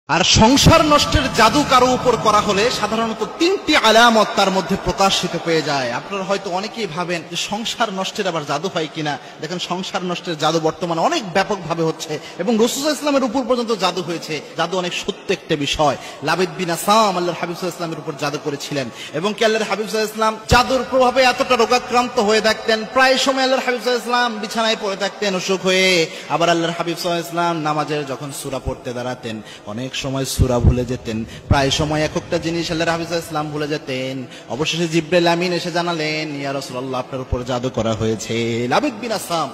আর সংসার নষ্টের জাদু কারো উপর করা হলে সাধারণত তিনটি আলামত তার মধ্যে প্রকাশিত পেয়ে যায়। আপনারা হয়তো অনেকেই ভাবেন যে সংসার নষ্টের আবার জাদু হয় কিনা। দেখেন, সংসার নষ্টের জাদু বর্তমানে অনেক ব্যাপকভাবে হচ্ছে এবং রাসূল সাল্লাল্লাহু আলাইহি ওয়াসাল্লামের উপর পর্যন্ত জাদু হয়েছে। জাদু অনেক সত্য একটা বিষয়। লাবিদ বিন আসাম আল্লাহর হাবিব সাল্লাল্লাহু আলাইহি ওয়াসাল্লামের উপর জাদু করেছিলেন এবং কি আল্লাহর হাবিব সাল্লাল্লাহু আলাইহি ওয়াসাল্লাম জাদুর প্রভাবে এতটা রোগাক্রান্ত হয়ে থাকতেন, প্রায় সময় আল্লাহর হাবিব সাল্লাল্লাহু আলাইহি ওয়াসাল্লাম বিছানায় পড়ে থাকতেন অসুখ হয়ে। আবার আল্লাহর হাবিব সাল্লাল্লাহু আলাইহি ওয়াসাল্লাম নামাজের যখন সূরা পড়তে দাঁড়াতেন, অনেক সময় সূরা ভুলে যেতেন, প্রায় সময় একটা জিনিস আল্লাহর হাবিব সাল্লাল্লাহু আলাইহি ওয়াসাল্লাম ভুলে যেতেন। অবশেষে জিবরাইল আমিন এসে জানালেন, ইয়া রাসূলুল্লাহ, আপনার উপর জাদু করা হয়েছে। লাবিদ বিন আসাম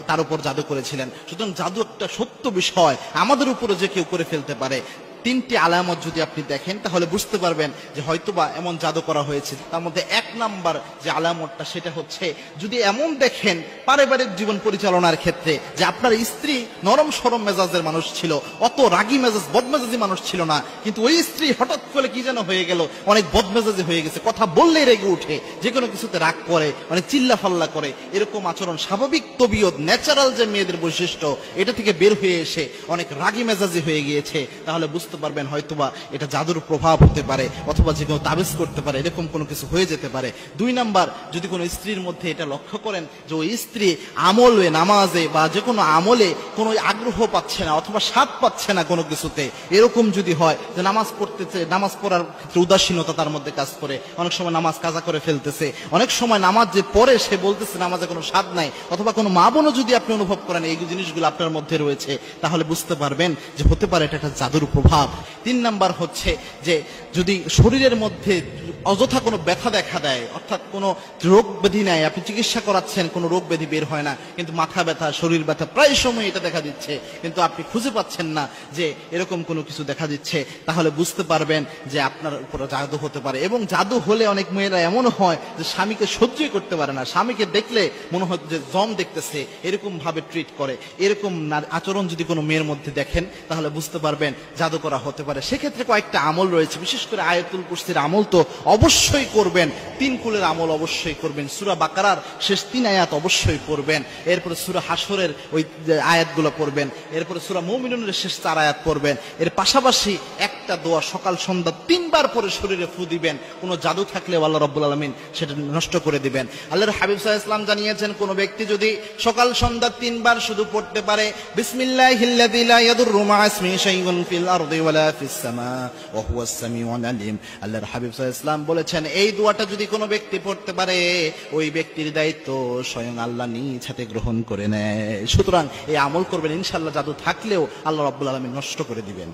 তার উপর জাদু করেছিলেন। সুতরাং জাদু একটা সত্য বিষয়, আমাদের উপরে যে কেউ করে ফেলতে পারে। তিনটি আলামত যদি আপনি দেখেন তাহলে বুঝতে পারবেন যে হয়তোবা এমন জাদু করা হয়েছে। তার মধ্যে এক নাম্বার যে আলামতটা সেটা হচ্ছে, যদি এমন দেখেন পারিবারিক জীবন পরিচালনার ক্ষেত্রে যে আপনার স্ত্রী নরম সরম মেজাজের মানুষ ছিল, অত রাগী মেজাজ বদমেজাজি মানুষ ছিল না, কিন্তু ওই স্ত্রী হঠাৎ করে কি যেন হয়ে গেল, অনেক বদমেজাজি হয়ে গেছে, কথা বললেই রেগে উঠে, যে কোনো কিছুতে রাগ করে, অনেক চিল্লা ফাল্লা করে, এরকম আচরণ স্বাভাবিক তবিয়ত ন্যাচারাল যে মেয়েদের বৈশিষ্ট্য এটা থেকে বের হয়ে এসে অনেক রাগী মেজাজি হয়ে গিয়েছে, তাহলে বুঝতে পারবেন হয়তোবা এটা জাদুর প্রভাব হতে পারে, অথবা যে কেউ তাবিজ করতে পারে, এরকম কোনো কিছু হয়ে যেতে পারে। দুই নাম্বার, যদি কোনো স্ত্রীর মধ্যে এটা লক্ষ্য করেন যে ওই স্ত্রী আমলে নামাজে বা যে কোনো আমলে কোনো আগ্রহ পাচ্ছে না অথবা স্বাদ পাচ্ছে না কোনো কিছুতে, এরকম যদি হয় যে নামাজ পড়তেছে, নামাজ পড়ার ক্ষেত্রে উদাসীনতা তার মধ্যে কাজ করে, অনেক সময় নামাজ কাজা করে ফেলতেছে, অনেক সময় নামাজ যে পড়ে সে বলতেছে নামাজে কোনো স্বাদ নাই, অথবা কোনো মা বোনও যদি আপনি অনুভব করেন এই জিনিসগুলো আপনার মধ্যে রয়েছে, তাহলে বুঝতে পারবেন যে হতে পারে এটা একটা জাদুর প্রভাব। তিন নাম্বার হচ্ছে যে যদি শরীরের মধ্যে অযথা কোনো ব্যথা দেখা দেয়, অর্থাৎ কোনো রোগ ব্যাধি নাই, আপনি চিকিৎসা করাচ্ছেন, কোনো রোগ ব্যাধি বের হয় না, কিন্তু মাথা ব্যথা, শরীর ব্যথা প্রায় সময় এটা দেখা দিচ্ছে, কিন্তু আপনি খুঁজে পাচ্ছেন না যে এরকম কোনো কিছু দেখা দিচ্ছে, তাহলে বুঝতে পারবেন যে আপনার উপর জাদু হতে পারে। এবং জাদু হলে অনেক মেয়েরা এমন হয় যে স্বামীকে সহ্যই করতে পারে না, স্বামীকে দেখলে মনে হয় যে জম দেখতেছে, এরকম ভাবে ট্রিট করে। এরকম আচরণ যদি কোনো মেয়ের মধ্যে দেখেন তাহলে বুঝতে পারবেন জাদু করা হতে পারে। সেক্ষেত্রে কয়েকটা আমল রয়েছে, বিশেষ করে আয়াতুল কুরসির আমল তো অবশ্যই করবেন, 3 কুলের আমল অবশ্যই করবেন, সূরা বাকারার শেষ 3 আয়াত অবশ্যই পড়বেন, এরপরে সূরা হাসরের ওই আয়াতগুলো পড়বেন, এরপরে সূরা মুমিনুনের শেষ 4 আয়াত পড়বেন। এর পাশাপাশি একটা দোয়া সকাল সন্ধ্যা 3 বার পরে শরীরে ফু দিবেন। কোনো জাদু থাকলে আল্লাহ রাব্বুল আলামিন সেটা নষ্ট করে দিবেন। আল্লাহর হাবিব সাল্লাল্লাহু আলাইহি ওয়াসাল্লাম জানিয়েছেন, কোন ব্যক্তি যদি সকাল সন্ধ্যা 3 বার শুধু পড়তে পারে, বিসমিল্লাহিল্লাযী লা ইয়াদুররু মা ইসমিহি শাইউন ফিল আরদি ওয়ালা ফিস সামা ওয়া হুয়াস সামিউল আলিম। আল্লাহর হাবিব সাল্লাল্লাহু আলাইহি ওয়াসাল্লাম বলেছেন, এই দোয়াটা যদি কোনো ব্যক্তি পড়তে পারে, ওই ব্যক্তির দায়িত্ব স্বয়ং আল্লাহ নিজ হাতে গ্রহণ করে নেয়। সুতরাং এই আমল করবেন, ইনশাআল্লাহ জাদু থাকলেও আল্লাহ রাব্বুল আলামিন নষ্ট করে দিবেন।